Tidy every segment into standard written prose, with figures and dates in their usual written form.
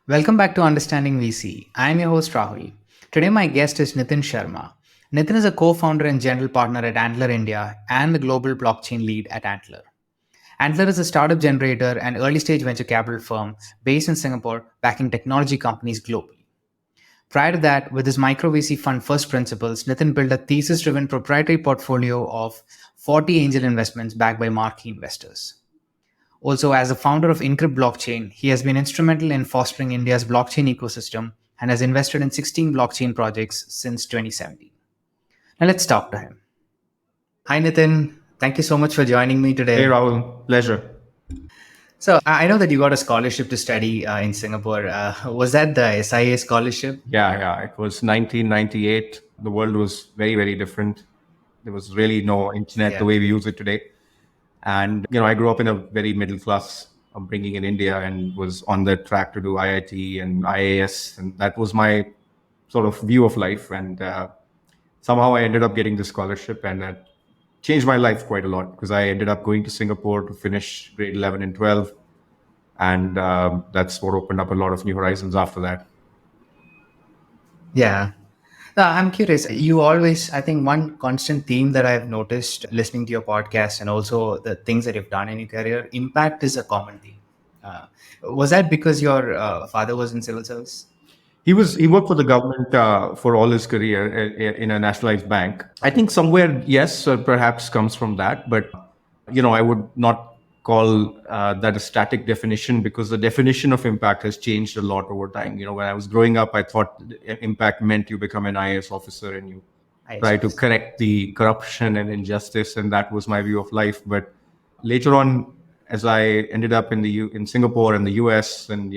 Welcome back to Understanding VC. I am your host Rahul. Today, my guest is Nitin Sharma. Nitin is a co founder and general partner at Antler India and the global blockchain lead at Antler. Antler is a startup generator and early stage venture capital firm based in Singapore, backing technology companies globally. Prior to that, with his micro VC fund First Principles, Nitin built a thesis driven proprietary portfolio of 40 angel investments backed by marquee investors. Also, as a founder of Encrypt Blockchain, he has been instrumental in fostering India's blockchain ecosystem and has invested in 16 blockchain projects since 2017. Now, let's talk to him. Hi, Nitin. Thank you so much for joining me Hey today. Rahul, pleasure. So, I know that you got a scholarship to study in Singapore. Was that the SIA scholarship? Yeah. It was 1998. The world was very, very different. There was really no internet the Yeah. way we use it today. And, I grew up in a very middle class upbringing in India and was on the track to do IIT and IAS. And that was my sort of view of life. And somehow I ended up getting this scholarship and that changed my life quite a lot because I ended up going to Singapore to finish grade 11 and 12. And that's what opened up a lot of new horizons after that. Yeah. I'm curious. You always, I think, one constant theme that I've noticed listening to your podcast and also the things that you've done in your career, impact is a common theme. Uh, was that because your father was in civil service? He worked for the government for all his career in a nationalized bank. I think somewhere yes, perhaps comes from that, but I would not call that a static definition because the definition of impact has changed a lot over time. When I was growing up, I thought impact meant you become an IAS officer and you IS try to officer. correct the corruption and injustice, and that was my view of life. But later on, as I ended up in Singapore and the US, and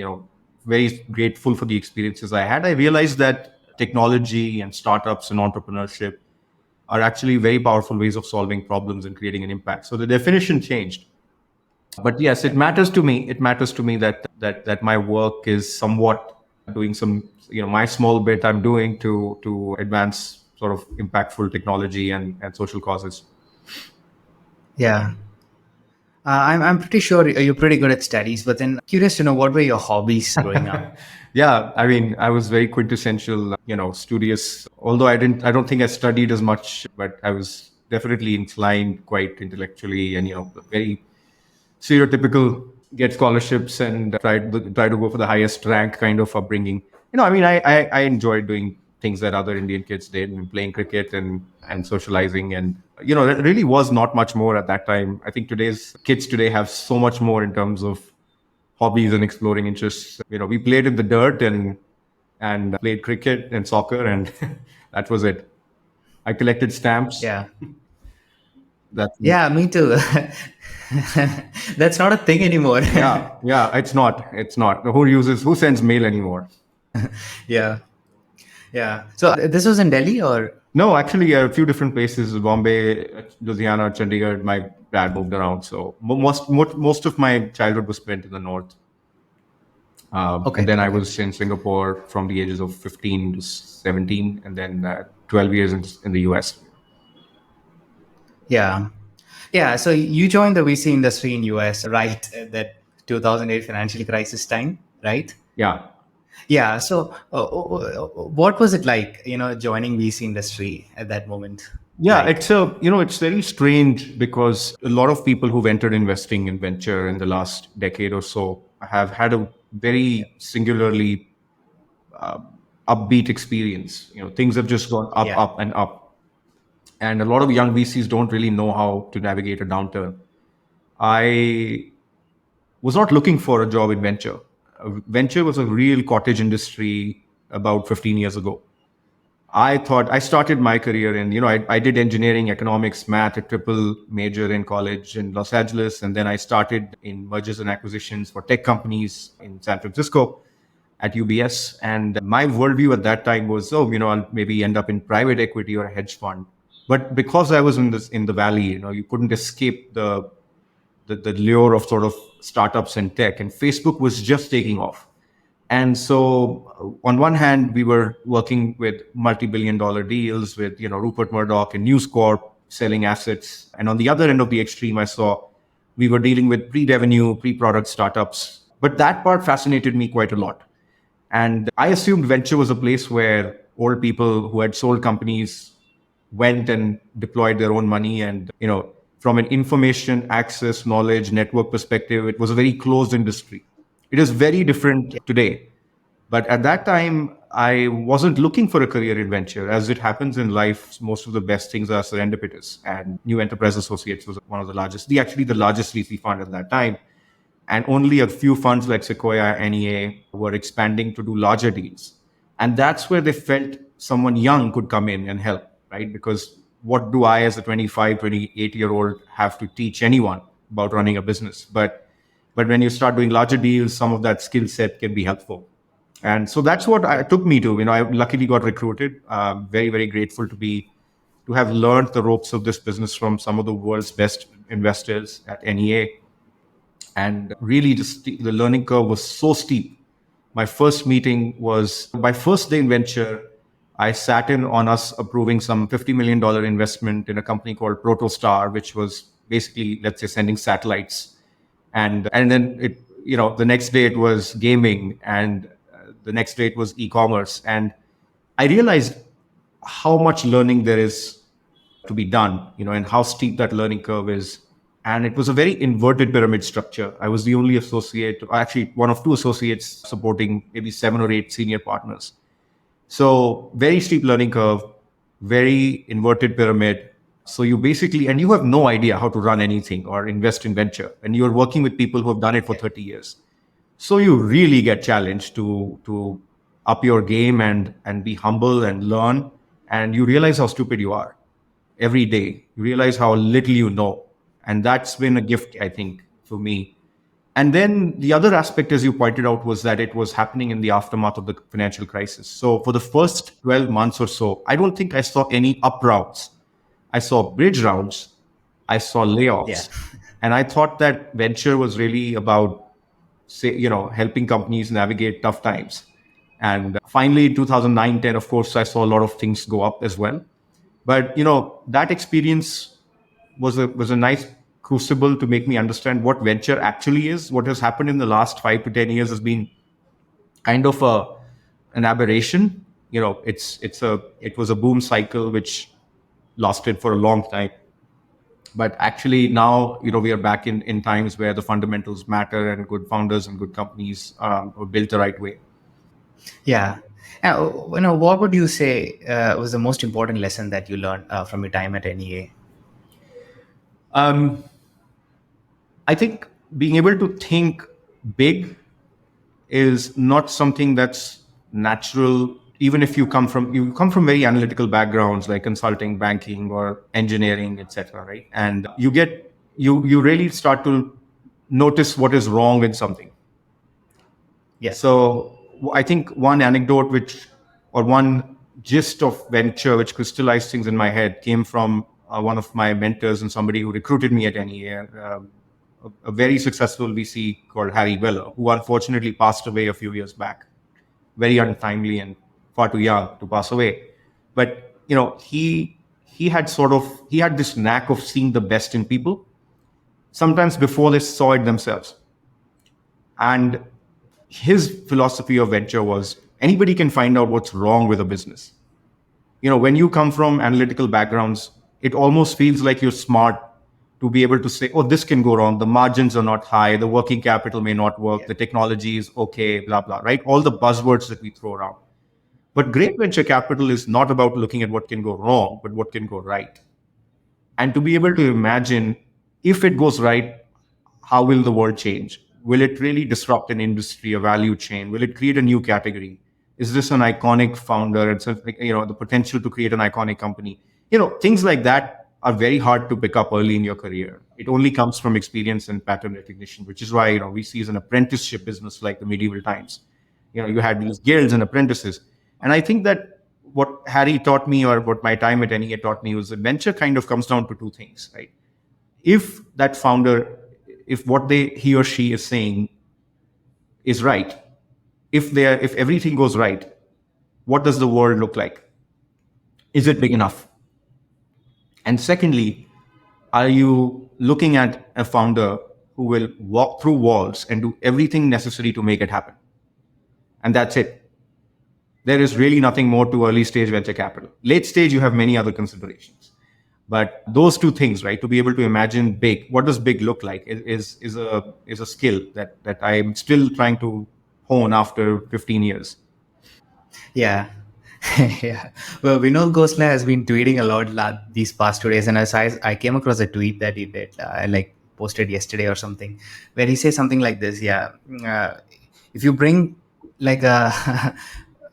very grateful for the experiences I had, I realized that technology and startups and entrepreneurship are actually very powerful ways of solving problems and creating an impact. So the definition changed. But yes, it matters to me. It matters to me that my work is somewhat doing some, my small bit I'm doing to advance sort of impactful technology and social causes. Yeah. I'm pretty sure you're pretty good at studies, but then curious to know what were your hobbies growing up? Yeah, I mean, I was very quintessential, studious. Although I don't think I studied as much, but I was definitely inclined quite intellectually and very stereotypical, get scholarships and try to go for the highest rank kind of upbringing. I mean, I enjoyed doing things that other Indian kids did and playing cricket and socializing. And, there really was not much more at that time. I think today's kids today have so much more in terms of hobbies and exploring interests. We played in the dirt and played cricket and soccer, and that was it. I collected stamps. Yeah. That's Yeah, me too. That's not a thing anymore. yeah. It's not. Who sends mail anymore? Yeah. Yeah. So this was in Delhi or? No, actually, a few different places: Bombay, Ludhiana, Chandigarh. My dad moved around, so most of my childhood was spent in the north. And Okay. then I Okay. was in Singapore from the ages of 15 to 17, and then 12 years in the US. Yeah. Yeah. So you joined the VC industry in US, right? At that 2008 financial crisis time, right? Yeah. Yeah. So what was it like, joining VC industry at that moment? Yeah, Like, it's very strange because a lot of people who've entered investing in venture in the last decade or so have had a yeah. very singularly upbeat experience. Things have just gone up, Yeah. up, and up. And a lot of young VCs don't really know how to navigate a downturn. I was not looking for a job in venture. Venture was a real cottage industry about 15 years ago. I thought I started my career in, I did engineering, economics, math, a triple major in college in Los Angeles. And then I started in mergers and acquisitions for tech companies in San Francisco at UBS. And my worldview at that time was, I'll maybe end up in private equity or a hedge fund. But because I was in the valley, you couldn't escape the lure of sort of startups and tech. And Facebook was just taking off. And so, on one hand, we were working with multi-billion-dollar deals with Rupert Murdoch and News Corp selling assets, and on the other end of the extreme, I saw we were dealing with pre-revenue, pre-product startups. But that part fascinated me quite a lot. And I assumed venture was a place where old people who had sold companies went and deployed their own money. And, from an information access, knowledge, network perspective, it was a very closed industry. It is very different today. But at that time, I wasn't looking for a career in venture. As it happens in life, most of the best things are serendipitous. And New Enterprise Associates was one of the largest, actually the largest VC fund at that time. And only a few funds like Sequoia, NEA were expanding to do larger deals. And that's where they felt someone young could come in and help, right? Because what do I, as a 25, 28-year-old, have to teach anyone about running a business? But when you start doing larger deals, some of that skill set can be helpful. And so that's what it took me to. I luckily got recruited. Very, very grateful to have learned the ropes of this business from some of the world's best investors at NEA. And really, just the learning curve was so steep. My first meeting was my first day in venture. I sat in on us approving some $50 million investment in a company called Protostar, which was basically, let's say, sending satellites. And then the next day it was gaming, and the next day it was e-commerce. And I realized how much learning there is to be done, and how steep that learning curve is. And it was a very inverted pyramid structure. I was the only associate, actually one of two associates supporting maybe 7 or 8 senior partners. So very steep learning curve, very inverted pyramid. So you basically, and you have no idea how to run anything or invest in venture. And you're working with people who have done it for 30 years. So you really get challenged to up your game and be humble and learn. And you realize how stupid you are every day. You realize how little you know. And that's been a gift, I think, for me. And then the other aspect, as you pointed out, was that it was happening in the aftermath of the financial crisis. So for the first 12 months or so, I don't think I saw any up rounds. I saw bridge rounds. I saw Yeah. layoffs. And I thought that venture was really about, helping companies navigate tough times. And finally, in 2009, 10, of course, I saw a lot of things go up as well. But, that experience was a nice crucible to make me understand what venture actually is. What has happened in the last 5 to 10 years has been kind of an aberration. It was a boom cycle which lasted for a long time. But actually now, we are back in times where the fundamentals matter and good founders and good companies are built the right way. Yeah. What would you say was the most important lesson that you learned from your time at NEA? Um, I think being able to think big is not something that's natural. Even if you come from very analytical backgrounds like consulting, banking, or engineering, etc., right? And you really start to notice what is wrong with something. Yeah. So I think one anecdote or one gist of venture which crystallized things in my head came from one of my mentors and somebody who recruited me at NEA, a very successful VC called Harry Weller, who unfortunately passed away a few years back, very untimely and far too young to pass away. But he had this knack of seeing the best in people, sometimes before they saw it themselves. And his philosophy of venture was anybody can find out what's wrong with a business. When you come from analytical backgrounds, it almost feels like you're smart to be able to say, oh, this can go wrong. The margins are not high. The working capital may not work. Yeah. The technology is okay, blah, blah, right? All the buzzwords that we throw around. But great venture capital is not about looking at what can go wrong, but what can go right. And to be able to imagine if it goes right, how will the world change? Will it really disrupt an industry, a value chain? Will it create a new category? Is this an iconic founder? And so, the potential to create an iconic company. Things like that are very hard to pick up early in your career. It only comes from experience and pattern recognition, which is why, we see as an apprenticeship business like the medieval times. You had these guilds and apprentices. And I think that what Harry taught me, or what my time at NEA taught me, was that venture kind of comes down to two things, right? If that founder, if he or she is saying is right, if everything goes right, what does the world look like? Is it big enough? And secondly, are you looking at a founder who will walk through walls and do everything necessary to make it happen? And that's it. There is really nothing more to early stage venture capital. Late stage, you have many other considerations. But those two things, right? To be able to imagine big, what does big look like, is a skill that I'm still trying to hone after 15 years. Yeah. Yeah. Well, Vinod Gosla has been tweeting a lot these past 2 days, and I came across a tweet that he did, I like posted yesterday or something, where he says something like this. Yeah, if you bring like a,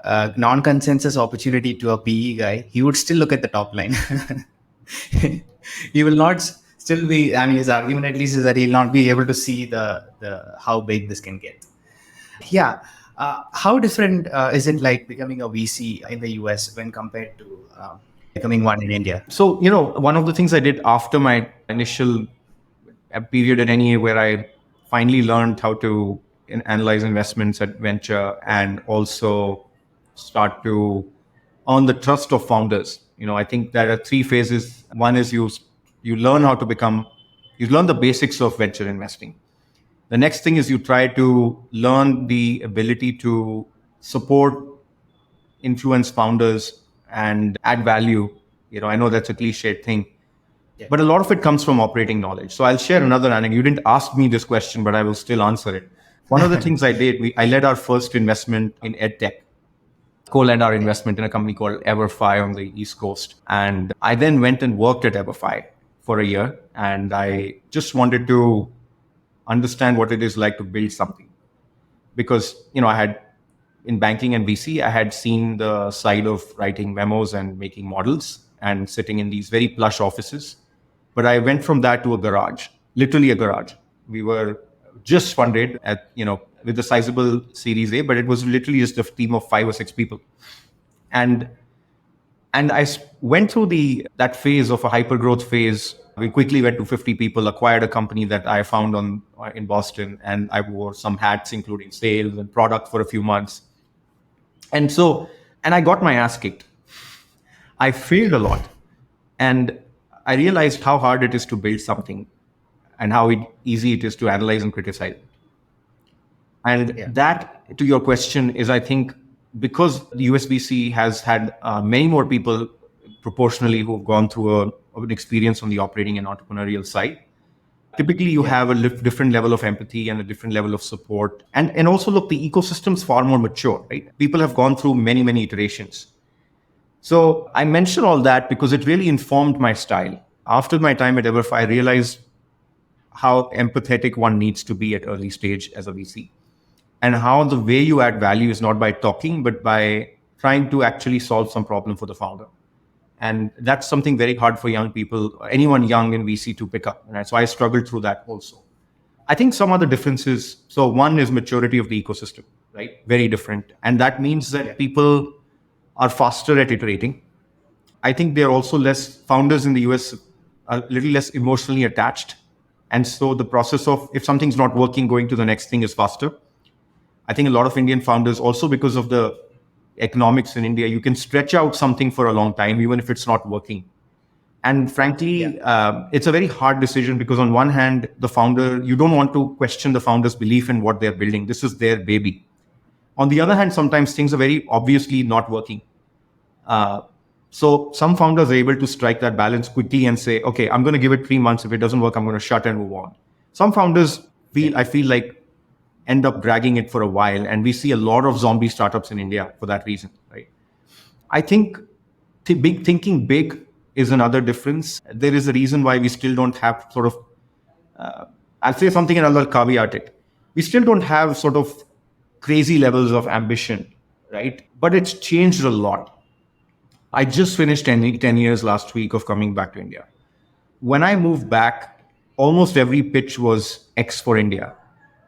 a non-consensus opportunity to a PE guy, he would still look at the top line. He will not still be. I mean, his argument at least is that he'll not be able to see the how big this can get. Yeah. How different is it like becoming a VC in the US when compared to becoming one in India? So, one of the things I did after my initial period at NEA, where I finally learned how to analyze investments at venture and also start to earn the trust of founders. I think there are three phases. One is you learn how to become, you learn the basics of venture investing. The next thing is you try to learn the ability to support, influence founders, and add value. I know that's a cliched thing, Yeah. but a lot of it comes from operating knowledge. So I'll share another anecdote. You didn't ask me this question, but I will still answer it. One of the things I did, I led our first investment in EdTech, co-led our Yeah. investment in a company called EverFi on the East Coast. And I then went and worked at EverFi for a year. And I just wanted to understand what it is like to build something. Because, I had, in banking and VC, I had seen the side of writing memos and making models and sitting in these very plush offices. But I went from that to a garage, literally a garage. We were just funded at, with a sizable Series A, but it was literally just a team of 5 or 6 people. And went through that phase of a hyper growth phase. We quickly went to 50 people, acquired a company that I found in Boston, and I wore some hats, including sales and product, for a few months. And so, and I got my ass kicked. I failed a lot, and I realized how hard it is to build something, and how easy it is to analyze and criticize. And Yeah. that, to your question, is, I think, because the USBC has had many more people proportionally who have gone through an experience on the operating and entrepreneurial side. Typically, you Yeah. have a different level of empathy and a different level of support. And also, look, the ecosystem's far more mature, right? People have gone through many, many iterations. So I mention all that because it really informed my style. After my time at EverFi, I realized how empathetic one needs to be at early stage as a VC, and how the way you add value is not by talking, but by trying to actually solve some problem for the founder. And that's something very hard for young people, anyone young in VC, to pick up. And so I struggled through that also. I think some other differences. So one is maturity of the ecosystem, right? Very different. And that means Yeah. that people are faster at iterating. I think they're also less, founders in the US are a little less emotionally attached. And so the process of, if something's not working, going to the next thing is faster. I think a lot of Indian founders, also because of the economics in India, you can stretch out something for a long time, even if it's not working. And Yeah. frankly, it's a very hard decision, because on one hand, the founder, you don't want to question the founder's belief in what they're building. This is their baby. On the other hand, sometimes things are very obviously not working. Uh, so some founders are able to strike that balance quickly and say, okay, I'm going to give it 3 months. If it doesn't work, I'm going to shut and move on. Some founders Yeah. I feel like, end up dragging it for a while. And we see a lot of zombie startups in India for that reason, right? I think thinking big is another difference. There is a reason why we still don't have sort of, I'll say something and I'll caveat it. We still don't have sort of crazy levels of ambition, right? But it's changed a lot. I just finished 10 years last week of coming back to India. When I moved back, almost every pitch was X for India,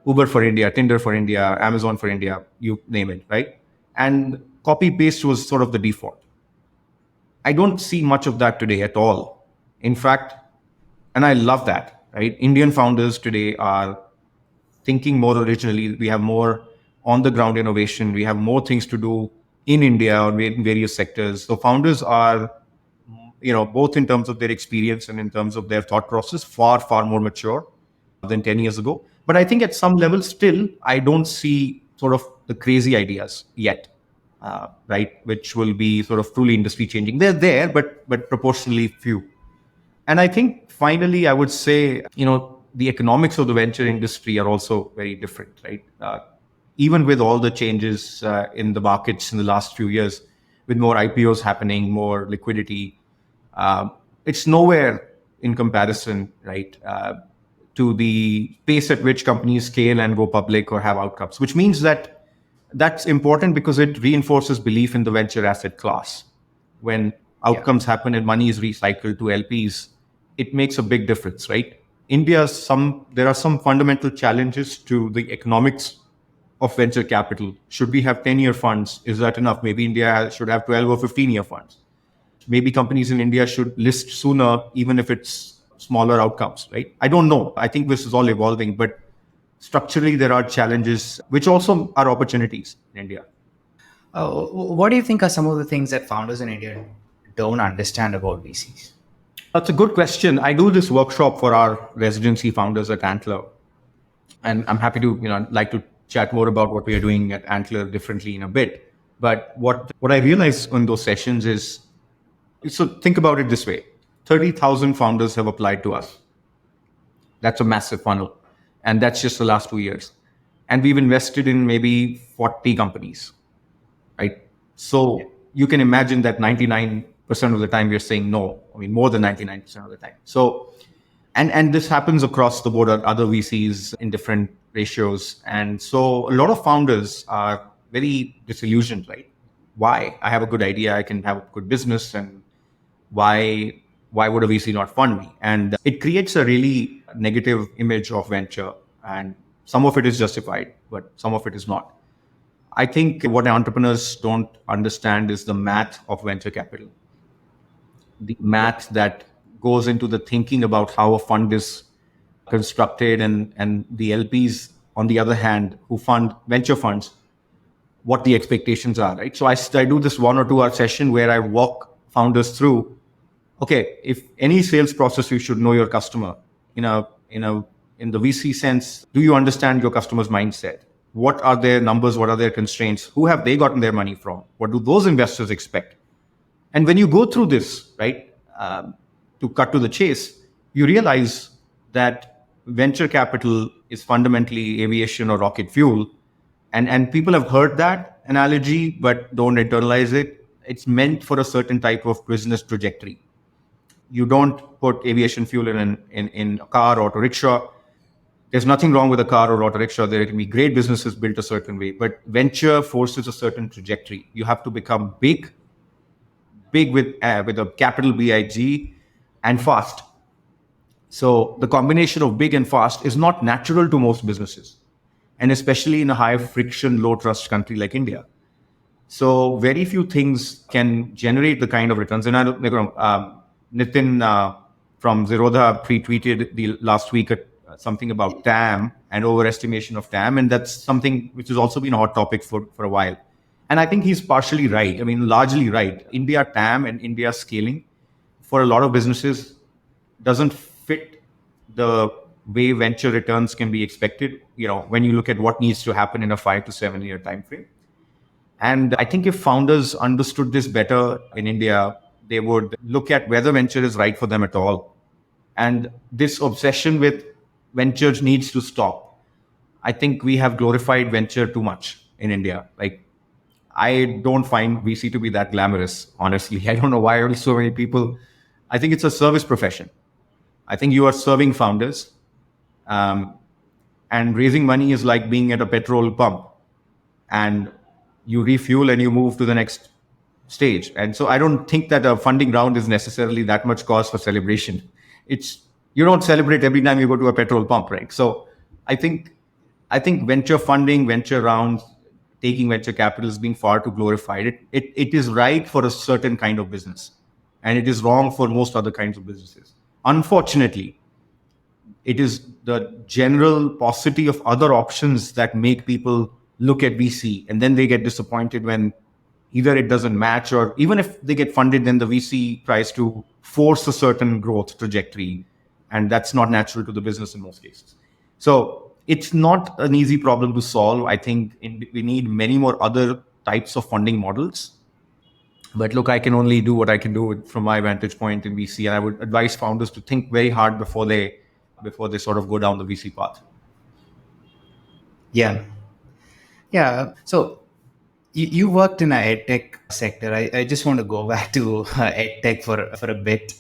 Uber for India, Tinder for India, Amazon for India, you name it, right? And copy paste was sort of the default. I don't see much of that today at all. In fact, and I love that, right? Indian founders today are thinking more originally. We have more on the ground innovation. We have more things to do in India or in various sectors. So founders are, both in terms of their experience and in terms of their thought process, far, far more mature than 10 years ago. But I think at some level, still, I don't see sort of the crazy ideas yet. right, which will be sort of truly industry changing. They're there, but proportionally few. And I think finally, I would say, the economics of the venture industry are also very different, right? Even with all the changes in the markets in the last few years, with more IPOs happening, more liquidity, it's nowhere in comparison, right, to the pace at which companies scale and go public or have outcomes, which means that that's important because it reinforces belief in the venture asset class. When Yeah. outcomes happen and money is recycled to LPs, it makes a big difference, right? There are some fundamental challenges to the economics of venture capital. Should we have 10-year funds? Is that enough? Maybe India should have 12 or 15-year funds. Maybe companies in India should list sooner, even if it's smaller outcomes, right? I don't know. I think this is all evolving, but structurally, there are challenges which also are opportunities in India. What do you think are some of the things that founders in India don't understand about VCs? That's a good question. I do this workshop for our residency founders at Antler, and I'm happy to, like to chat more about what we are doing at Antler differently in a bit. But what I realize in those sessions is, so think about it this way: 30,000 founders have applied to us. That's a massive funnel, and that's just the last 2 years. And we've invested in maybe 40 companies, right? So you can imagine that 99% of the time we're saying no. I mean, more than 99% of the time. So, and this happens across the board at other VCs in different ratios. And so a lot of founders are very disillusioned, right? Why? I have a good idea, I can have a good business, and why would a VC not fund me? And it creates a really negative image of venture, and some of it is justified, but some of it is not. I think what entrepreneurs don't understand is the math of venture capital, the math that goes into the thinking about how a fund is constructed, and the LPs, on the other hand, who fund venture funds, what the expectations are, right? So I do this 1 or 2 hour session where I walk founders through, okay, if any sales process, you should know your customer. In the VC sense, do you understand your customer's mindset? What are their numbers? What are their constraints? Who have they gotten their money from? What do those investors expect? And when you go through this, right, to cut to the chase, you realize that venture capital is fundamentally aviation or rocket fuel. And people have heard that analogy, but don't internalize it. It's meant for a certain type of business trajectory. You don't put aviation fuel in a car or auto rickshaw. There's nothing wrong with a car or auto rickshaw. There can be great businesses built a certain way, but venture forces a certain trajectory. You have to become big with a capital BIG, and fast. So the combination of big and fast is not natural to most businesses, and especially in a high friction, low trust country like India. So very few things can generate the kind of returns. And Nitin from Zerodha pre-tweeted the last week something about TAM and overestimation of TAM, and that's something which has also been a hot topic for a while. And I think he's partially right. I mean, largely right. India TAM and India scaling for a lot of businesses doesn't fit the way venture returns can be expected. When you look at what needs to happen in a 5 to 7 year time frame. And I think if founders understood this better in India, they would look at whether venture is right for them at all. And this obsession with ventures needs to stop. I think we have glorified venture too much in India. Like, I don't find VC to be that glamorous, honestly. I don't know why so many people. I think it's a service profession. I think you are serving founders, and raising money is like being at a petrol pump, and you refuel and you move to the next stage. And so I don't think that a funding round is necessarily that much cause for celebration. You don't celebrate every time you go to a petrol pump, right? So I think venture funding, venture rounds, taking venture capital is being far too glorified. It is right for a certain kind of business, and it is wrong for most other kinds of businesses. Unfortunately, it is the general paucity of other options that make people look at VC, and then they get disappointed when either it doesn't match, or even if they get funded, then the VC tries to force a certain growth trajectory, and that's not natural to the business in most cases. So it's not an easy problem to solve. I think we need many more other types of funding models. But look, I can only do what I can do from my vantage point in VC, and I would advise founders to think very hard before they sort of go down the VC path. Yeah. Yeah. So you worked in a edtech sector. I just want to go back to edtech for a bit.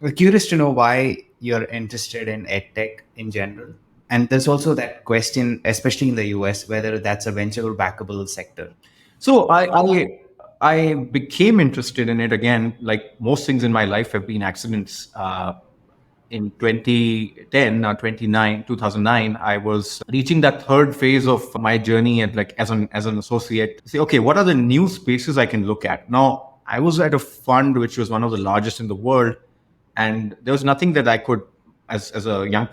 We're curious to know why you're interested in edtech in general. And there's also that question, especially in the US, whether that's a venture backable sector. So I became interested in it again. Like most things in my life have been accidents. In 2010 or 2009, I was reaching that third phase of my journey, and like as an associate, say, okay, what are the new spaces I can look at? Now, I was at a fund which was one of the largest in the world, and there was nothing that I could, as a young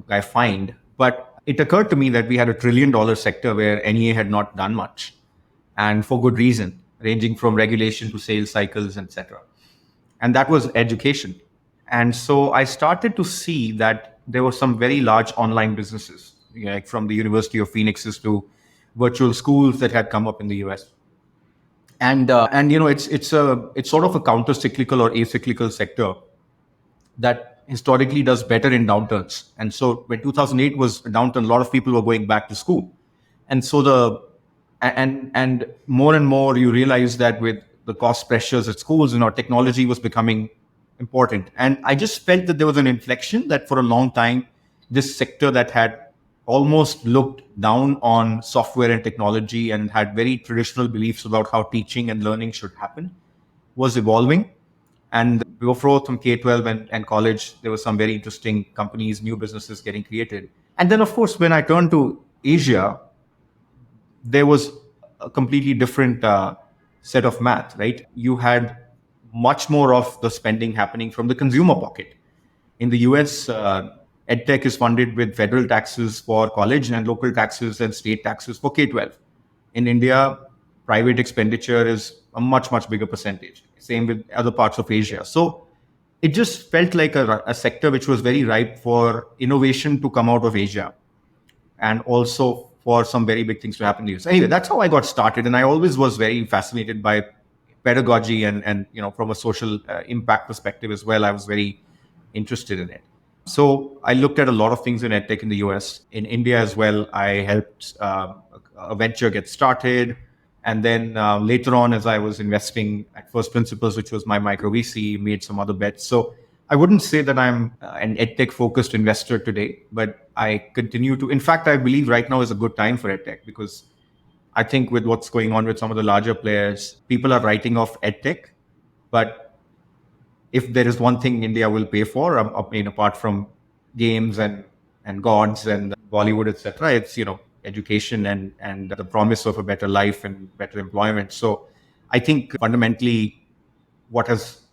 guy, find. But it occurred to me that we had $1 trillion sector where NEA had not done much, and for good reason, ranging from regulation to sales cycles, etc. And that was education. And so I started to see that there were some very large online businesses, like from the University of Phoenix's to virtual schools that had come up in the US. And it's sort of a counter cyclical or acyclical sector that historically does better in downturns. And so when 2008 was a downturn, a lot of people were going back to school. And so and more you realize that with the cost pressures at schools, technology was becoming important. And I just felt that there was an inflection that for a long time, this sector that had almost looked down on software and technology and had very traditional beliefs about how teaching and learning should happen was evolving. And before from K-12 and college, there were some very interesting companies, new businesses getting created. And then, of course, when I turned to Asia, there was a completely different set of math, right? You had much more of the spending happening from the consumer pocket. In the US, EdTech is funded with federal taxes for college and local taxes and state taxes for K-12. In India, private expenditure is a much, much bigger percentage. Same with other parts of Asia. So it just felt like a sector which was very ripe for innovation to come out of Asia, and also for some very big things to happen in the US. Anyway, that's how I got started. And I always was very fascinated by pedagogy and from a social impact perspective as well. I was very interested in it. So I looked at a lot of things in EdTech in the US. In India as well, I helped a venture get started. And then later on, as I was investing at First Principles, which was my micro VC, made some other bets. So I wouldn't say that I'm an EdTech focused investor today, but I continue to. In fact, I believe right now is a good time for EdTech, because I think with what's going on with some of the larger players, people are writing off EdTech. But if there is one thing India will pay for, apart from games and gods and Bollywood, etc., it's education and the promise of a better life and better employment. So I think fundamentally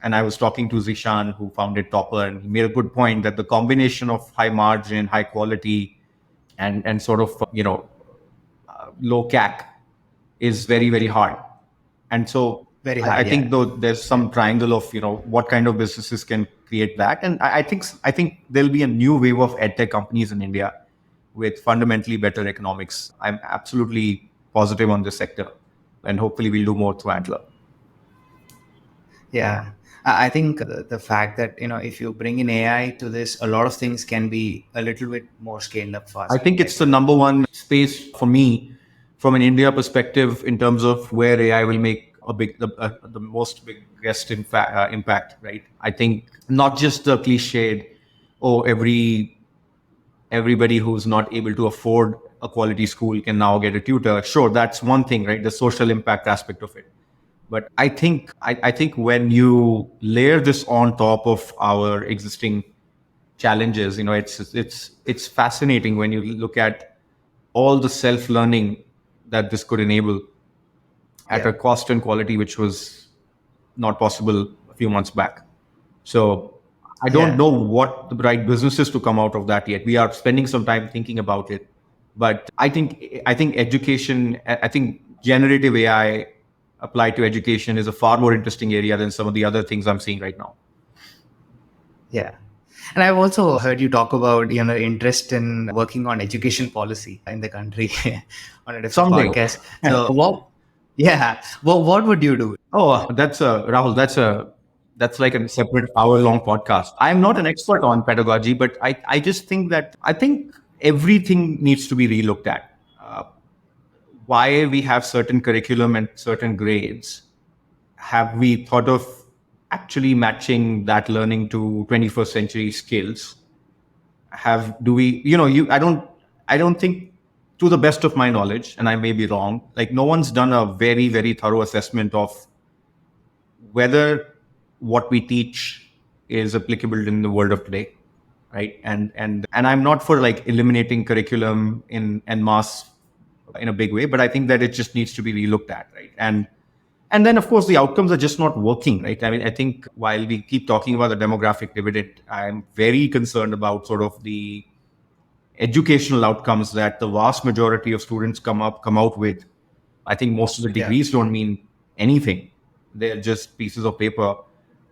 and I was talking to Zishan, who founded Topper, and he made a good point that the combination of high margin, high quality, and sort of low CAC is very, very hard. And so Very I hard, think yeah. though there's some triangle of what kind of businesses can create that. And I think there'll be a new wave of edtech companies in India with fundamentally better economics. I'm absolutely positive on this sector, and hopefully we'll do more through Antler. Yeah. I think the fact that, if you bring in AI to this, a lot of things can be a little bit more scaled up fast. I think it's the number one space for me from an India perspective in terms of where AI will make the most biggest impact, right? I think not just the cliched, everybody who's not able to afford a quality school can now get a tutor. Sure, that's one thing, right? The social impact aspect of it. But I think when you layer this on top of our existing challenges, it's fascinating when you look at all the self-learning that this could enable at a cost and quality which was not possible a few months back. So I don't know what the right businesses to come out of that yet. We are spending some time thinking about it. But I think education, I think generative AI applied to education is a far more interesting area than some of the other things I'm seeing right now. Yeah. And I've also heard you talk about, interest in working on education policy in the country on a different Someday. podcast. So Yeah. Well, what would you do? Oh, that's a Rahul. That's like a separate hour-long podcast. I'm not an expert on pedagogy, but I just think that I think everything needs to be relooked at. Why we have certain curriculum and certain grades? Have we thought of actually matching that learning to 21st century skills? Have do we? You I don't think, to the best of my knowledge, and I may be wrong. Like no one's done a very thorough assessment of whether what we teach is applicable in the world of today, right? And I'm not for like eliminating curriculum in en masse in a big way, but I think that it just needs to be relooked at, right? And then of course the outcomes are just not working, right? I mean, I think while we keep talking about the demographic dividend, I'm very concerned about sort of the educational outcomes that the vast majority of students come out with. I think most of the Yeah. degrees don't mean anything. They're just pieces of paper.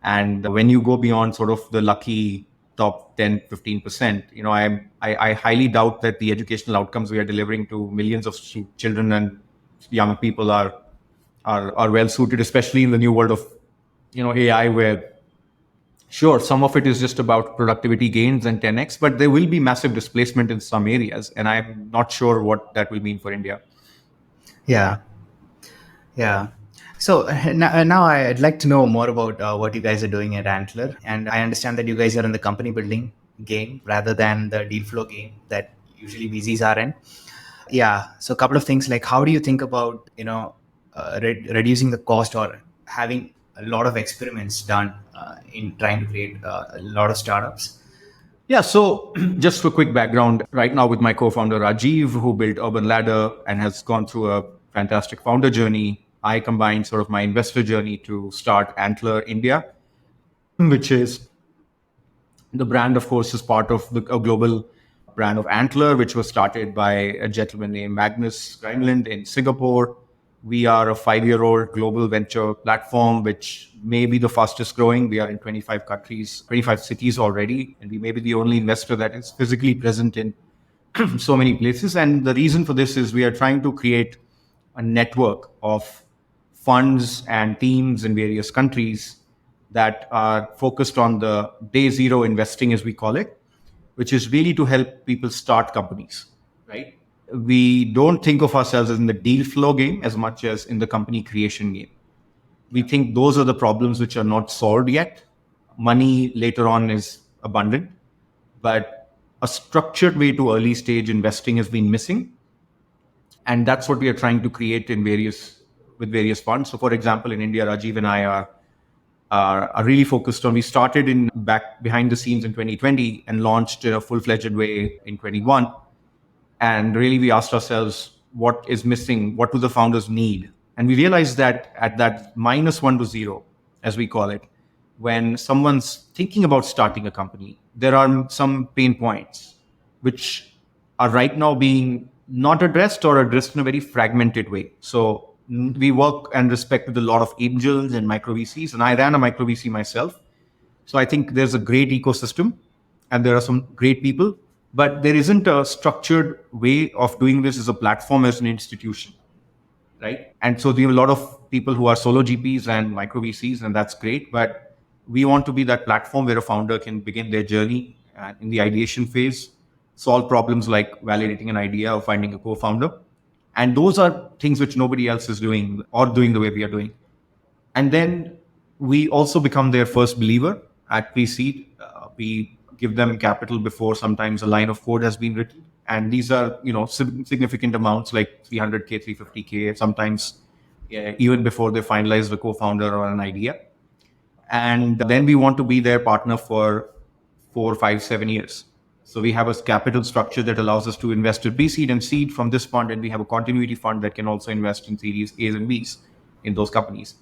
And when you go beyond sort of the lucky top 10, 15%, I highly doubt that the educational outcomes we are delivering to millions of children and young people are well suited, especially in the new world of AI, where sure, some of it is just about productivity gains and 10x, but there will be massive displacement in some areas, and I'm not sure what that will mean for India. Yeah. Yeah. So now I'd like to know more about what you guys are doing at Antler. And I understand that you guys are in the company building game rather than the deal flow game that usually VCs are in. Yeah. So a couple of things, like how do you think about, reducing the cost or having a lot of experiments done in trying to create a lot of startups? Yeah, so just for quick background, right now with my co-founder Rajiv, who built Urban Ladder and has gone through a fantastic founder journey, I combined sort of my investor journey to start Antler India, which is the brand, of course, is part of a global brand of Antler, which was started by a gentleman named Magnus Grimland in Singapore. We are a 5-year-old global venture platform, which may be the fastest growing. We are in 25 countries, 25 cities already, and we may be the only investor that is physically present in so many places. And the reason for this is we are trying to create a network of funds and teams in various countries that are focused on the day zero investing, as we call it, which is really to help people start companies, right? We don't think of ourselves as in the deal flow game as much as in the company creation game. We think those are the problems which are not solved yet. Money later on is abundant, but a structured way to early stage investing has been missing. And that's what we are trying to create with various funds. So for example, in India, Rajiv and I are really focused on. We started in back behind the scenes in 2020 and launched in a full-fledged way in 21. And really, we asked ourselves, what is missing? What do the founders need? And we realized that at that -1 to 0, as we call it, when someone's thinking about starting a company, there are some pain points which are right now being not addressed or addressed in a very fragmented way. So we work and respect with a lot of angels and micro VCs, and I ran a micro VC myself. So I think there's a great ecosystem and there are some great people, but there isn't a structured way of doing this as a platform, as an institution, right? And so we have a lot of people who are solo GPs and micro VCs, and that's great. But we want to be that platform where a founder can begin their journey in the ideation phase, solve problems like validating an idea or finding a co-founder. And those are things which nobody else is doing or doing the way we are doing. And then we also become their first believer at pre-seed. We give them capital before sometimes a line of code has been written, and these are significant amounts like 300k, 350k, sometimes even before they finalize the co-founder or an idea. And then we want to be their partner for 4, 5, 7 years. So we have a capital structure that allows us to invest in pre-seed and seed from this fund, and we have a continuity fund that can also invest in series A's and B's in those companies.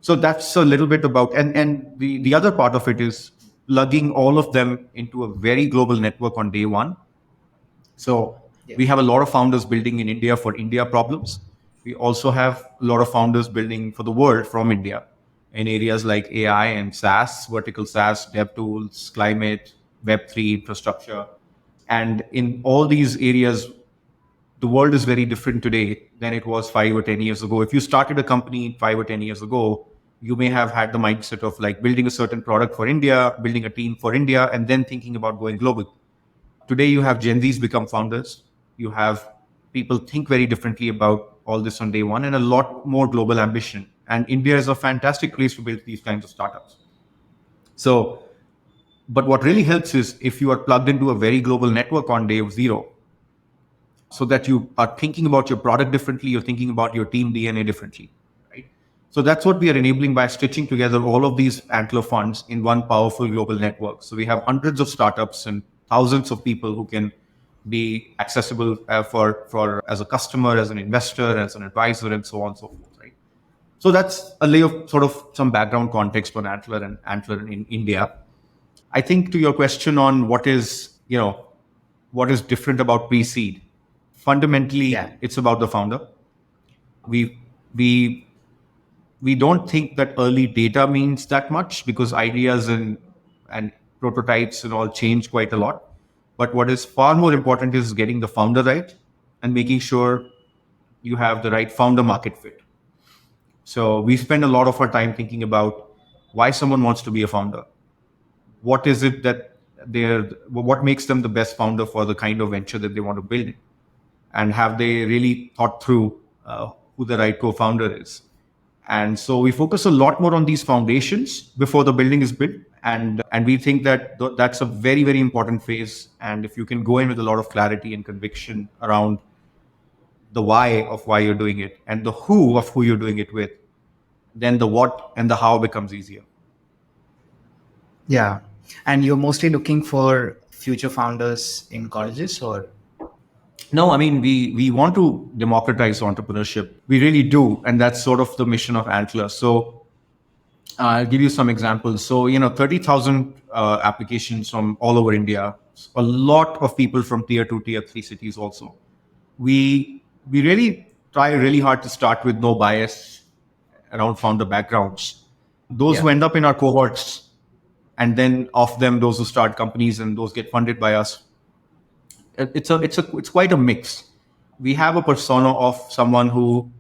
So that's a little bit about, and the other part of it is plugging all of them into a very global network on day one. So we have a lot of founders building in India for India problems. We also have a lot of founders building for the world from India in areas like AI and SaaS, vertical SaaS, dev tools, climate, Web3 infrastructure. And in all these areas, the world is very different today than it was 5 or 10 years ago. If you started a company 5 or 10 years ago, you may have had the mindset of like building a certain product for India, building a team for India, and then thinking about going global. Today, you have Gen Zs become founders. You have people think very differently about all this on day one, and a lot more global ambition. And India is a fantastic place to build these kinds of startups. So, but what really helps is if you are plugged into a very global network on day zero, so that you are thinking about your product differently, you're thinking about your team DNA differently, right? So that's what we are enabling by stitching together all of these Antler funds in one powerful global network. So we have hundreds of startups and thousands of people who can be accessible for as a customer, as an investor, as an advisor, and so on and so forth, right? So that's a layer of sort of some background context on Antler in India. I think to your question on what is different about pre-seed, Yeah. fundamentally it's about the founder. We we we don't think that early data means that much because ideas and prototypes and all change quite a lot. But what is far more important is getting the founder right and making sure you have the right founder market fit. So we spend a lot of our time thinking about why someone wants to be a founder. What is it that what makes them the best founder for the kind of venture that they want to build, and have they really thought through who the right co-founder is. And so we focus a lot more on these foundations before the building is built, and we think that that's a very very important phase. And if you can go in with a lot of clarity and conviction around the why of why you're doing it and the who of who you're doing it with, then the what and the how becomes easier. Yeah. And you're mostly looking for future founders in colleges, or? No, I mean, we want to democratize entrepreneurship. We really do. And that's sort of the mission of Antler. So I'll give you some examples. So, 30,000 applications from all over India, a lot of people from tier two, tier three cities also. We really try really hard to start with no bias around founder backgrounds. Those who Yeah. end up in our cohorts, and then of them, those who start companies and those get funded by us, it's quite a mix. We have a persona of someone who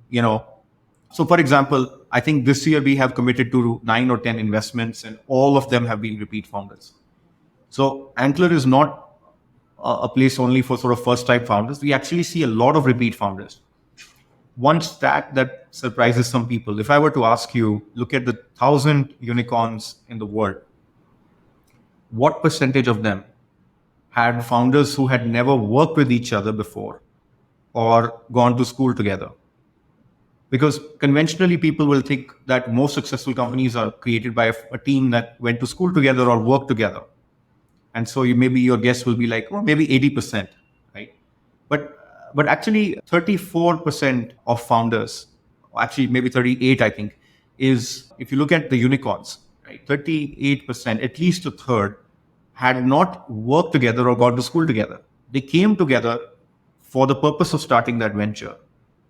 so for example, I think this year we have committed to 9 or 10 investments, and all of them have been repeat founders. So Antler is not a place only for sort of first time founders. We actually see a lot of repeat founders. One stat that surprises some people: if I were to ask you, look at the 1,000 unicorns in the world, what percentage of them had founders who had never worked with each other before or gone to school together? Because conventionally, people will think that most successful companies are created by a team that went to school together or worked together. And so maybe your guess will be like, well, maybe 80%, right? But actually, 34% of founders, actually maybe 38, I think, is if you look at the unicorns, right? 38%, at least a third, had not worked together or gone to school together. They came together for the purpose of starting that venture.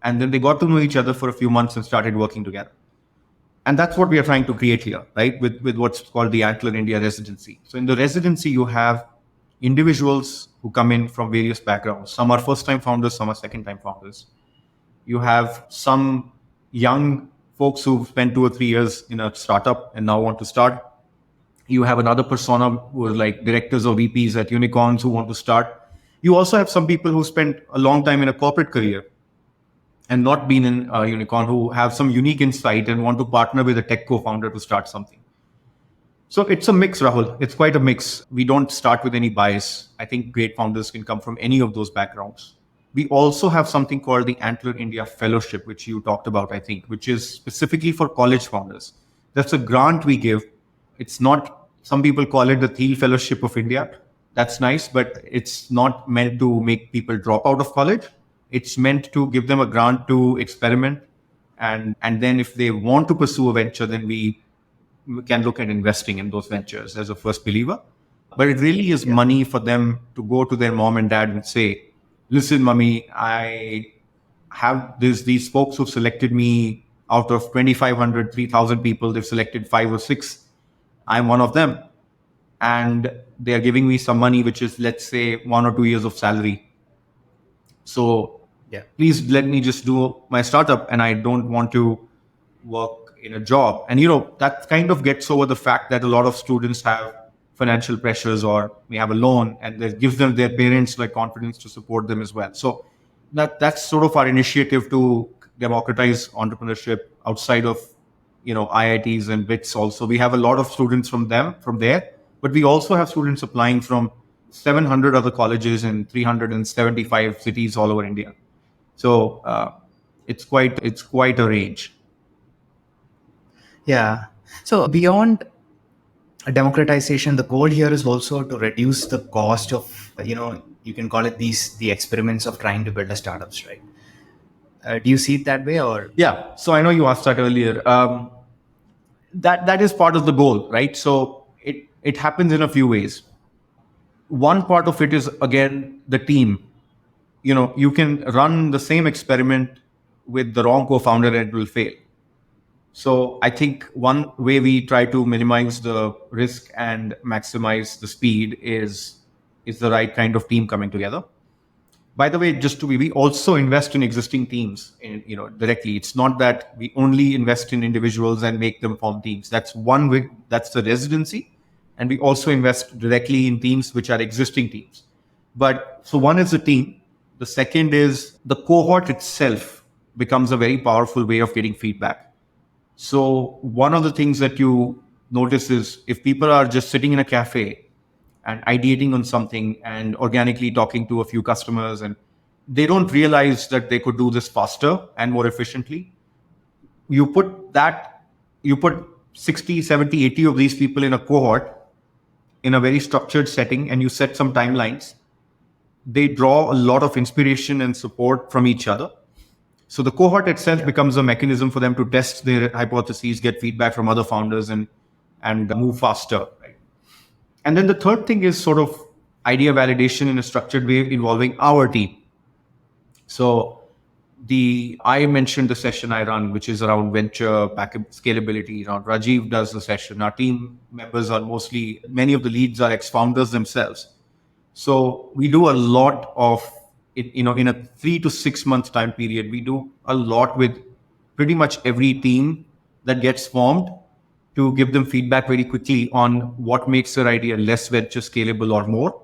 And then they got to know each other for a few months and started working together. And that's what we are trying to create here, right? With what's called the Antler India residency. So in the residency, you have individuals who come in from various backgrounds. Some are first time founders, some are second time founders. You have some young folks who've spent 2 or 3 years in a startup and now want to start. You have another persona who are like directors or VPs at unicorns who want to start. You also have some people who spent a long time in a corporate career and not been in a unicorn, who have some unique insight and want to partner with a tech co-founder to start something. So it's a mix, Rahul. It's quite a mix. We don't start with any bias. I think great founders can come from any of those backgrounds. We also have something called the Antler India Fellowship, which you talked about, I think, which is specifically for college founders. That's a grant we give. It's not, some people call it the Thiel Fellowship of India. That's nice, but it's not meant to make people drop out of college. It's meant to give them a grant to experiment. And then if they want to pursue a venture, then we can look at investing in those ventures as a first believer. But it really is money for them to go to their mom and dad and say, listen, mommy, I have these folks who've selected me out of 2,500, 3,000 people. They've selected 5 or 6. I'm one of them. And they are giving me some money, which is, let's say, 1 or 2 years of salary. So Yeah. Please let me just do my startup, and I don't want to work in a job. And that kind of gets over the fact that a lot of students have financial pressures or may have a loan, and that gives them their parents like confidence to support them as well. So that's sort of our initiative to democratize entrepreneurship outside of IITs and BITS. Also, we have a lot of students from there, but we also have students applying from 700 other colleges in 375 cities all over India. So it's quite a range. Yeah. So beyond democratization, the goal here is also to reduce the cost of, you can call it the experiments of trying to build a startups, right? Do you see it that way, or? Yeah. So I know you asked that earlier. That is part of the goal, right? So it happens in a few ways. One part of it is again the team. You can run the same experiment with the wrong co-founder and it will fail. So I think one way we try to minimize the risk and maximize the speed is the right kind of team coming together. By the way, just to be, we also invest in existing teams directly. It's not that we only invest in individuals and make them form teams. That's one way, that's the residency. And we also invest directly in teams which are existing teams. But so one is the team. The second is the cohort itself becomes a very powerful way of getting feedback. So one of the things that you notice is if people are just sitting in a cafe and ideating on something and organically talking to a few customers, and they don't realize that they could do this faster and more efficiently. You put 60, 70, 80 of these people in a cohort in a very structured setting, and you set some timelines. They draw a lot of inspiration and support from each other. So the cohort itself becomes a mechanism for them to test their hypotheses, get feedback from other founders, and move faster. Right? And then the third thing is sort of idea validation in a structured way involving our team. So I mentioned the session I run, which is around venture scalability. Rajiv does the session. Our team members are many of the leads are ex-founders themselves. So we do a lot of it, in a 3 to 6 month time period. We do a lot with pretty much every team that gets formed to give them feedback very quickly on what makes their idea less venture scalable or more.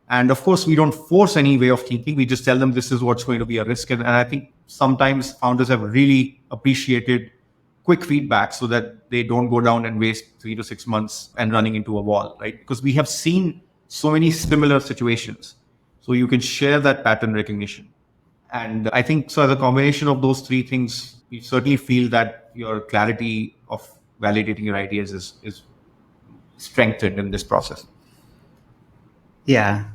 And of course, we don't force any way of thinking. We just tell them this is what's going to be a risk. And I think sometimes founders have really appreciated quick feedback so that they don't go down and waste 3 to 6 months and running into a wall, right? Because we have seen so many similar situations. So you can share that pattern recognition. And I think so as a combination of those three things, we certainly feel that your clarity of validating your ideas is strengthened in this process. Yeah,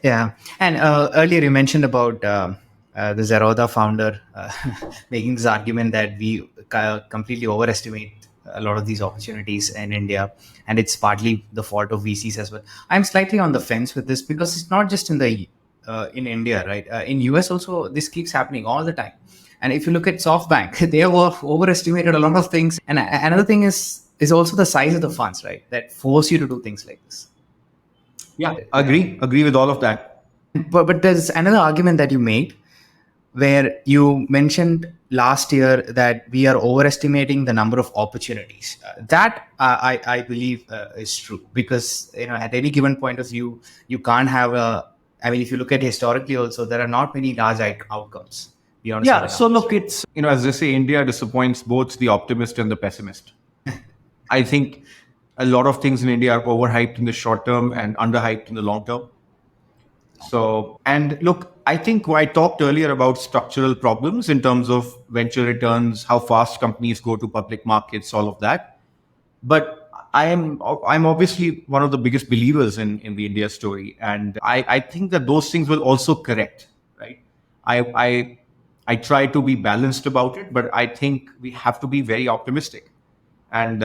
yeah. And earlier you mentioned about the Zerodha founder making this argument that we completely overestimate a lot of these opportunities in India, and it's partly the fault of VCs as well. I'm slightly on the fence with this because it's not just in India, right? In US also, this keeps happening all the time. And if you look at SoftBank, they have overestimated a lot of things. And another thing is also the size of the funds, right? That force you to do things like this. Yeah, agree with all of that. But there's another argument that you made where you mentioned last year that we are overestimating the number of opportunities. That I believe is true, because at any given point of view, you can't have if you look at historically also, there are not many large outcomes beyond. Yeah. So look, it's as they say, India disappoints both the optimist and the pessimist. I think a lot of things in India are overhyped in the short term and underhyped in the long term. So, and look, I think I talked earlier about structural problems in terms of venture returns, how fast companies go to public markets, all of that. But I'm obviously one of the biggest believers in the India story, and I think that those things will also correct, right? I try to be balanced about it, but I think we have to be very optimistic. And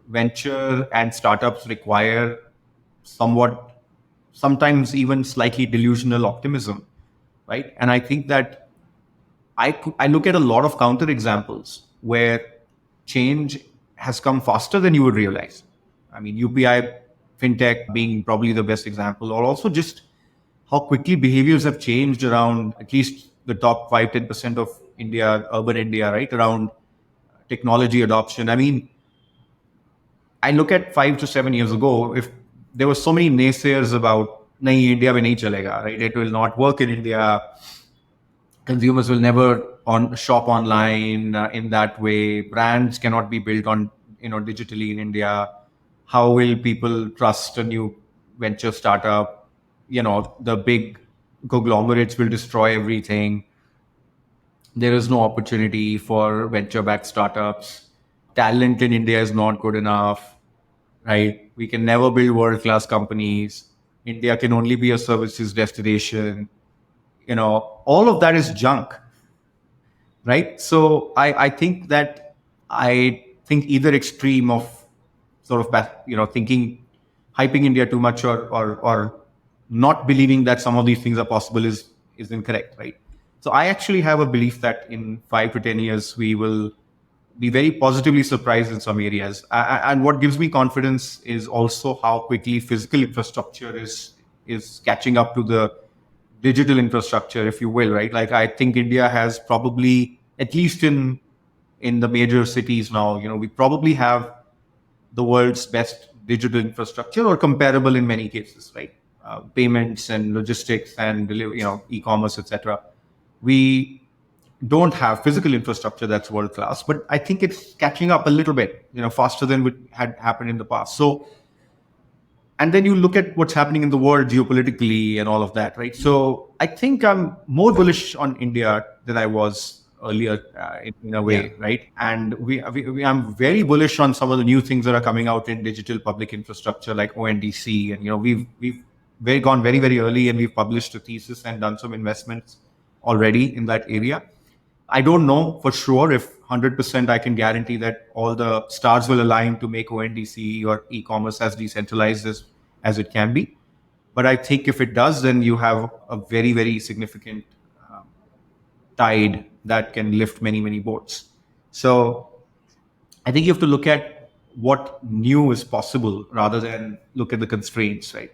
venture and startups require sometimes even slightly delusional optimism, right? And I think that I look at a lot of counter examples where change has come faster than you would realize. I mean, UPI, fintech being probably the best example, or also just how quickly behaviors have changed around at least the top 5-10% of India, urban India, right, around technology adoption. I mean, I look at 5 to 7 years ago, if there were so many naysayers about nahi India mein nahi chalega, right? It will not work in India. Consumers will never on shop online in that way. Brands cannot be built on digitally in India. How will people trust a new venture startup? The big conglomerates will destroy everything. There is no opportunity for venture backed startups. Talent in India is not good enough, right? We can never build world class companies. India can only be a services destination. All of that is junk, right? So I think that I think either extreme of sort of thinking, hyping India too much, or not believing that some of these things are possible is incorrect, right? So I actually have a belief that in 5 to 10 years we will be very positively surprised in some areas. And what gives me confidence is also how quickly physical infrastructure is catching up to the digital infrastructure, if you will, right? Like I think India has probably, at least in the major cities now, we probably have the world's best digital infrastructure or comparable in many cases, right? Payments and logistics and delivery, e-commerce, etc. We don't have physical infrastructure that's world class, but I think it's catching up a little bit, faster than what had happened in the past. So, and then you look at what's happening in the world geopolitically and all of that, right? So I think I'm more bullish on India than I was earlier, in a Yeah. way, right? And I'm very bullish on some of the new things that are coming out in digital public infrastructure, like ONDC, and we've gone very very early, and we've published a thesis and done some investments already in that area. I don't know for sure if 100% I can guarantee that all the stars will align to make ONDC or e-commerce as decentralized as it can be. But I think if it does, then you have a very, very significant tide that can lift many, many boats. So I think you have to look at what new is possible rather than look at the constraints, right?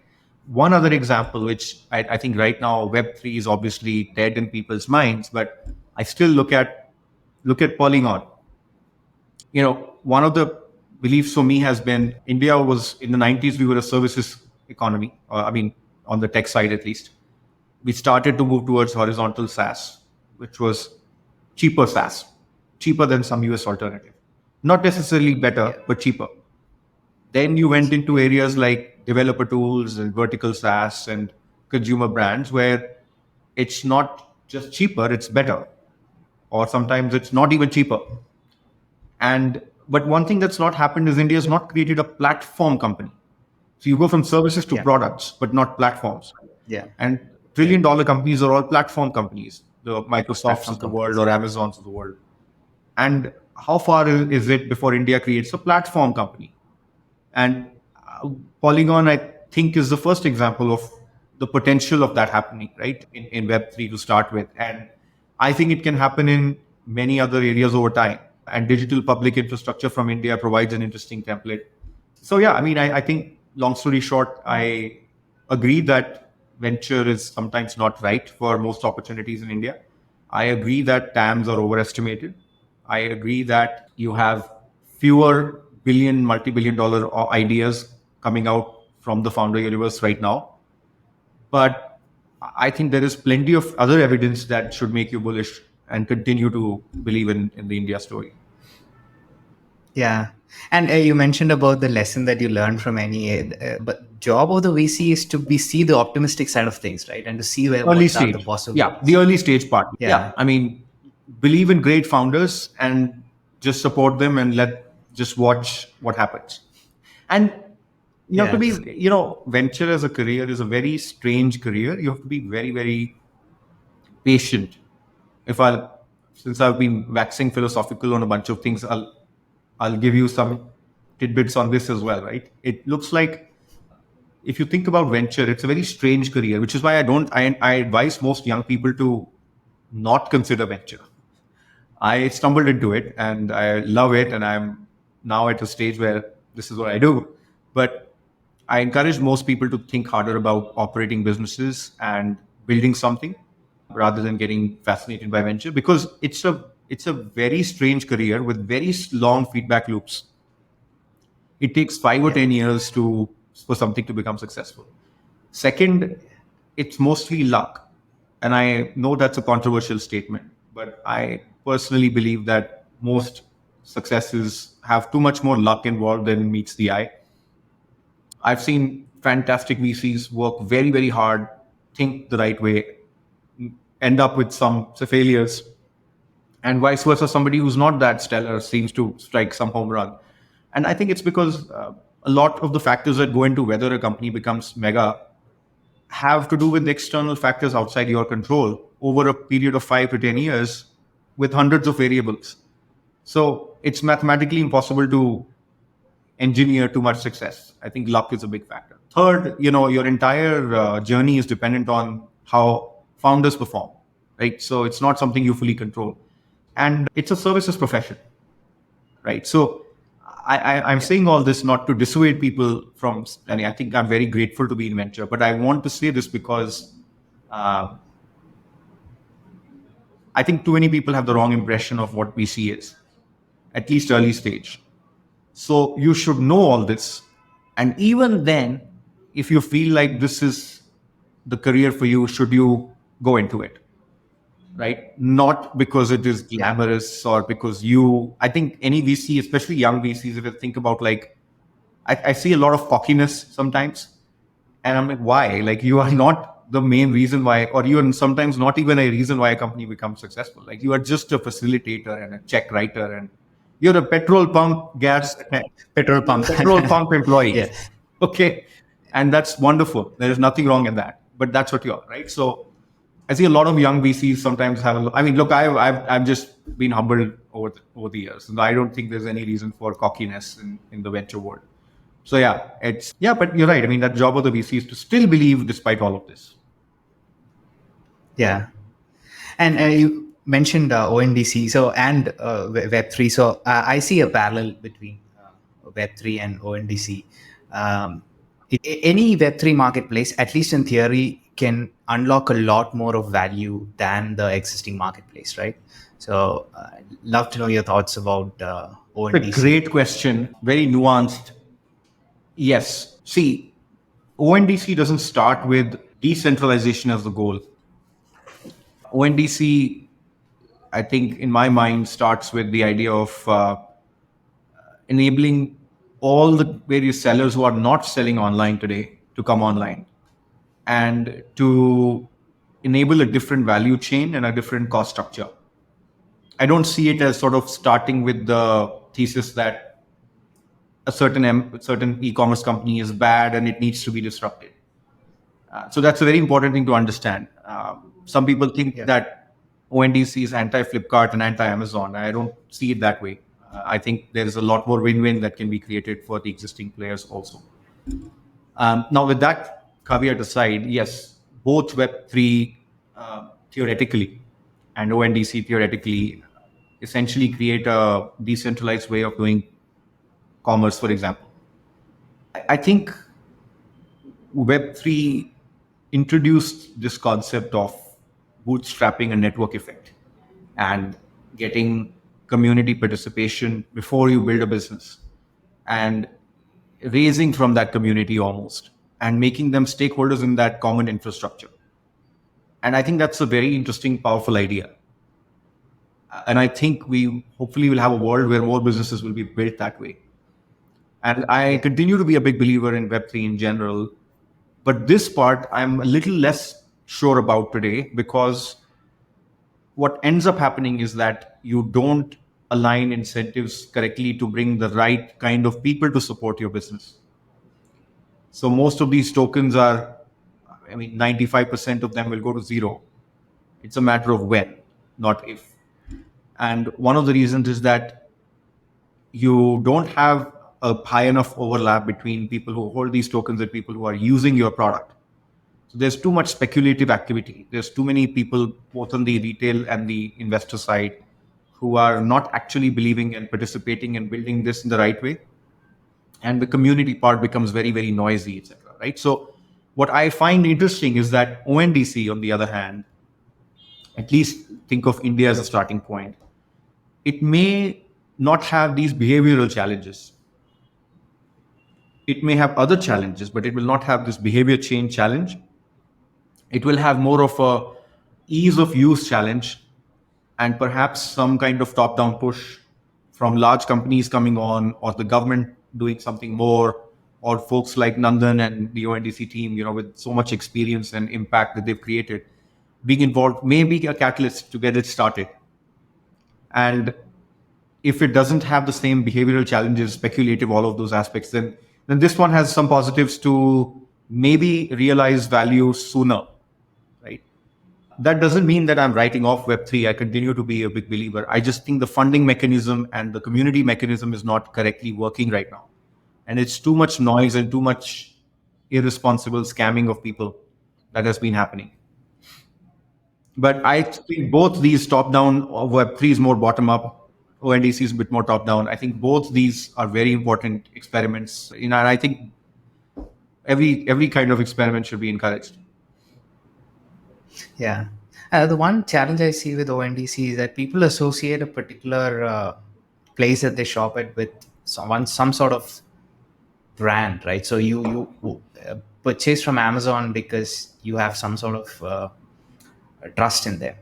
One other example, which I think right now Web3 is obviously dead in people's minds, but I still look at Polygon. One of the beliefs for me has been India was in the 90s, we were a services economy. I mean, on the tech side at least. We started to move towards horizontal SaaS, which was cheaper SaaS, cheaper than some US alternative. Not necessarily Yeah. better, but cheaper. Then you went into areas like developer tools and vertical SaaS and consumer brands where it's not just cheaper, it's better. Or sometimes it's not even cheaper. And but one thing that's not happened is India has not created a platform company. So you go from services to Yeah. products, but not platforms. Yeah. And Yeah. trillion-dollar companies are all platform companies, the Microsofts Platform of the world companies. or Amazons of the world. And how far is it before India creates a platform company? And Polygon, I think, is the first example of the potential of that happening, right, in Web3 to start with. And I think it can happen in many other areas over time. And digital public infrastructure from India provides an interesting template. So, yeah, I mean, I think, long story short, I agree that venture is sometimes not right for most opportunities in India. I agree that TAMs are overestimated. I agree that you have fewer billion, multi-billion dollar ideas coming out from the founder universe right now. But I think there is plenty of other evidence that should make you bullish and continue to believe in the India story. Yeah. And you mentioned about the lesson that you learned from any, but job of the VC is to be see the optimistic side of things, right? And to see where Early what are the stage. Yeah, the possibilities. early stage part. Yeah, Yeah. I mean, believe in great founders and just support them and just watch what happens. And you have to be, Yes. venture as a career is a very strange career. You have to be very, very patient. If I, since I've been waxing philosophical on a bunch of things, I'll give you some tidbits on this as well, right? It looks like if you think about venture, it's a very strange career, which is why I advise most young people to not consider venture. I stumbled into it and I love it, and I'm now at a stage where this is what I do. But I encourage most people to think harder about operating businesses and building something. rather than getting fascinated by venture, because it's a very strange career with very long feedback loops. It takes 5 or 10 years to for something to become successful. Second, it's mostly luck. And I know that's a controversial statement, but I personally believe that most successes have too much more luck involved than meets the eye. I've seen fantastic VCs work very, very hard, think the right way, end up with some failures, and vice versa. Somebody who's not that stellar seems to strike some home run. And I think it's because a lot of the factors that go into whether a company becomes mega have to do with external factors outside your control over a period of 5 to 10 years with hundreds of variables. So it's mathematically impossible to engineer too much success. I think luck is a big factor. Third, your entire journey is dependent on how founders perform, right? So it's not something you fully control. And it's a services profession, right? So I'm saying all this not to dissuade people from, and I think I'm very grateful to be in venture, but I want to say this because uh, I think too many people have the wrong impression of what VC is, at least early stage. So you should know all this. And even then, if you feel like this is the career for you, should you go into it? Right? Not because it is glamorous or because I think any VC, especially young VCs, if you think about like, I see a lot of cockiness sometimes. And I'm like, why? Like, you are not the main reason why, or you are sometimes not even a reason why a company becomes successful. Like, you are just a facilitator and a check writer, and you're a petrol pump Petrol pump. petrol pump employee. Yeah. Okay. And that's wonderful. There is nothing wrong in that. But that's what you are, right? So I see a lot of young VCs sometimes I mean, look, I've just been humbled over the years. And I don't think there's any reason for cockiness in the venture world. So yeah, but you're right. I mean, that job of the VC is to still believe despite all of this. Yeah. And you mentioned ONDC and Web3. So I see a parallel between Web3 and ONDC. Any Web3 marketplace, at least in theory, can unlock a lot more of value than the existing marketplace, right? So love to know your thoughts about ONDC. It's a great question, very nuanced. Yes. See, ONDC doesn't start with decentralization as the goal. ONDC, I think, in my mind, starts with the idea of enabling all the various sellers who are not selling online today to come online and to enable a different value chain and a different cost structure. I don't see it as sort of starting with the thesis that a certain e-commerce company is bad and it needs to be disrupted. So that's a very important thing to understand. Some people think that ONDC is anti-Flipkart and anti-Amazon. I don't see it that way. I think there is a lot more win-win that can be created for the existing players also. Now, with that caveat aside, yes, both Web3 theoretically and ONDC theoretically essentially create a decentralized way of doing commerce, for example. I think Web3 introduced this concept of bootstrapping a network effect and getting community participation before you build a business and raising from that community almost and making them stakeholders in that common infrastructure. And I think that's a very interesting, powerful idea. And I think we hopefully will have a world where more businesses will be built that way. And I continue to be a big believer in Web3 in general. But this part, I'm a little less sure about today because what ends up happening is that you don't align incentives correctly to bring the right kind of people to support your business. So most of these tokens are, 95% of them will go to zero. It's a matter of when, not if. And one of the reasons is that you don't have a high enough overlap between people who hold these tokens and people who are using your product. So there's too much speculative activity. There's too many people, both on the retail and the investor side, who are not actually believing and participating and building this in the right way. And the community part becomes very, very noisy, etc. Right? So what I find interesting is that ONDC, on the other hand, at least think of India as a starting point. It may not have these behavioral challenges. It may have other challenges, but it will not have this behavior change challenge. It will have more of a ease of use challenge, and perhaps some kind of top down push from large companies coming on, or the government doing something more, or folks like Nandan and the ONDC team, with so much experience and impact that they've created, being involved may be a catalyst to get it started. And if it doesn't have the same behavioral challenges, speculative, all of those aspects, then this one has some positives to maybe realize value sooner, right? That doesn't mean that I'm writing off Web3. I continue to be a big believer. I just think the funding mechanism and the community mechanism is not correctly working right now. And it's too much noise and too much irresponsible scamming of people that has been happening. But I think both these top down, Web3 is more bottom up, ONDC is a bit more top down. I think both these are very important experiments. And I think every kind of experiment should be encouraged. Yeah. The one challenge I see with ONDC is that people associate a particular place that they shop at with some sort of brand, right? So you purchase from Amazon because you have some sort of trust in them.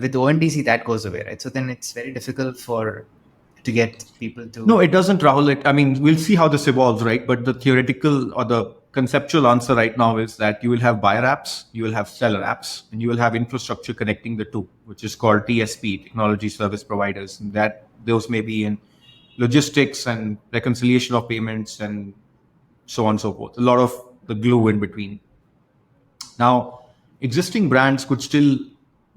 With ONDC, that goes away, right? So then it's very difficult to get people to. No, it doesn't, Rahul. I mean, we'll see how this evolves, right? But the theoretical or the conceptual answer right now is that you will have buyer apps, you will have seller apps, and you will have infrastructure connecting the two, which is called TSP, technology service providers. And that those may be in logistics and reconciliation of payments and so on and so forth. A lot of the glue in between. Now, existing brands could still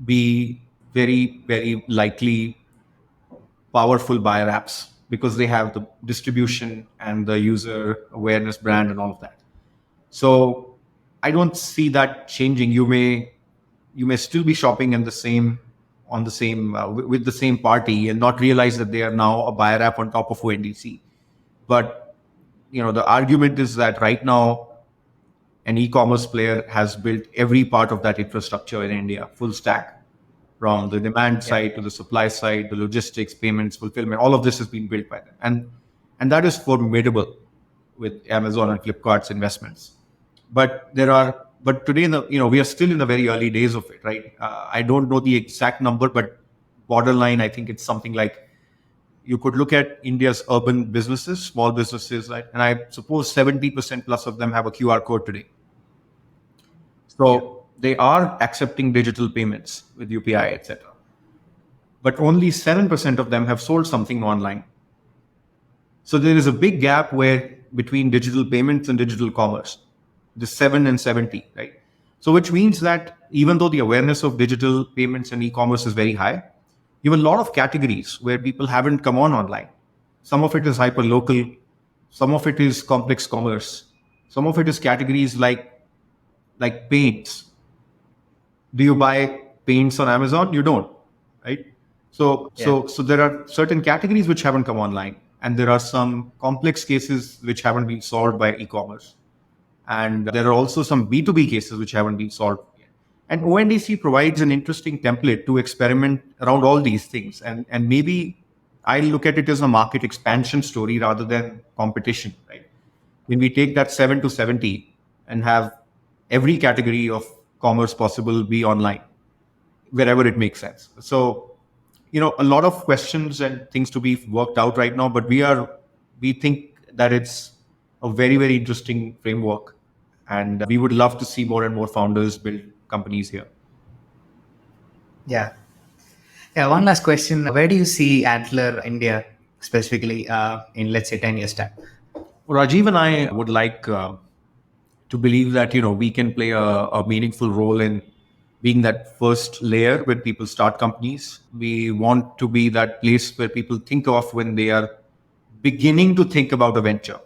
be very, very likely powerful buyer apps because they have the distribution and the user awareness brand and all of that. So I don't see that changing. You may still be shopping in the same on the same with the same party and not realize that they are now a buyer app on top of ONDC. But the argument is that right now an e-commerce player has built every part of that infrastructure in India, full stack, from the demand side to the supply side, the logistics, payments, fulfillment. All of this has been built by them, and that is formidable with Amazon and Flipkart's investments. But today, we are still in the very early days of it, right? I don't know the exact number, but borderline, I think it's something like, you could look at India's urban businesses, small businesses, right? And I suppose 70% plus of them have a QR code today. So they are accepting digital payments with UPI, etc. But only 7% of them have sold something online. So there is a big gap between digital payments and digital commerce, the 7 and 70, right? So which means that even though the awareness of digital payments and e-commerce is very high, you have a lot of categories where people haven't come online. Some of it is hyper local, some of it is complex commerce, some of it is categories like paints. Do you buy paints on Amazon? You don't, right? So there are certain categories which haven't come online, and there are some complex cases which haven't been solved by e-commerce, and there are also some B2B cases which haven't been solved. And ONDC provides an interesting template to experiment around all these things. And maybe I look at it as a market expansion story rather than competition, right? When we take that 7 to 70 and have every category of commerce possible be online, wherever it makes sense. So, a lot of questions and things to be worked out right now, but we think that it's a very, very interesting framework. And we would love to see more and more founders build companies here. Yeah. One last question. Where do you see Antler India specifically in, let's say, 10 years' time? Well, Rajiv and I would like to believe that, we can play a meaningful role in being that first layer when people start companies. We want to be that place where people think of when they are beginning to think about a venture.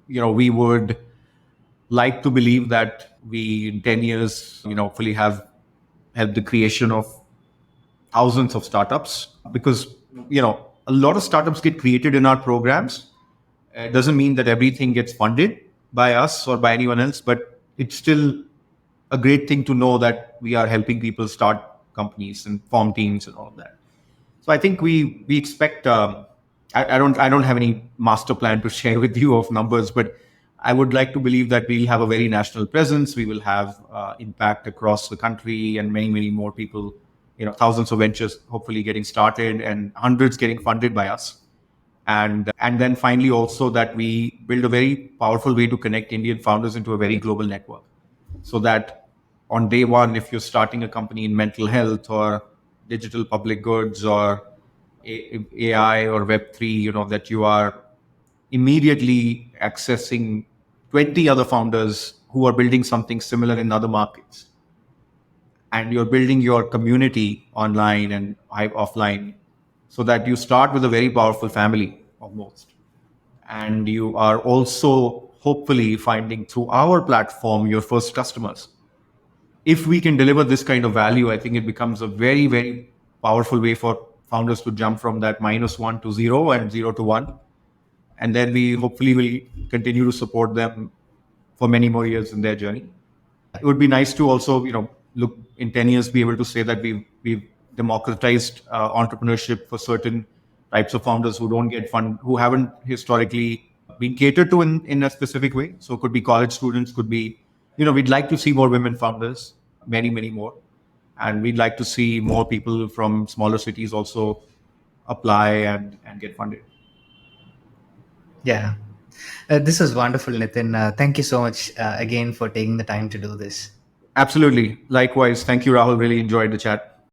We would like to believe that we, in 10 years, hopefully have helped the creation of thousands of startups, because, a lot of startups get created in our programs. It doesn't mean that everything gets funded by us or by anyone else, but it's still a great thing to know that we are helping people start companies and form teams and all of that. So I think we expect. I don't have any master plan to share with you of numbers, but I would like to believe that we'll have a very national presence. We will have impact across the country, and many more people. Thousands of ventures hopefully getting started, and hundreds getting funded by us. And then finally also that we build a very powerful way to connect Indian founders into a very global network, so that on day one, if you're starting a company in mental health or digital public goods or AI or Web3, that you are immediately accessing 20 other founders who are building something similar in other markets, and you're building your community online and offline, so that you start with a very powerful family almost. And you are also hopefully finding through our platform your first customers. If we can deliver this kind of value, I think it becomes a very powerful way for founders to jump from that -1 to 0 and 0 to 1. And then we hopefully will continue to support them for many more years in their journey. It would be nice to also, look in 10 years, be able to say that we've democratized entrepreneurship for certain types of founders who don't get fund, who haven't historically been catered to in a specific way. So it could be college students, could be, we'd like to see more women founders, many more. And we'd like to see more people from smaller cities also apply and get funded. Yeah. This is wonderful, Nitin. Thank you so much again for taking the time to do this. Absolutely. Likewise. Thank you, Rahul. Really enjoyed the chat.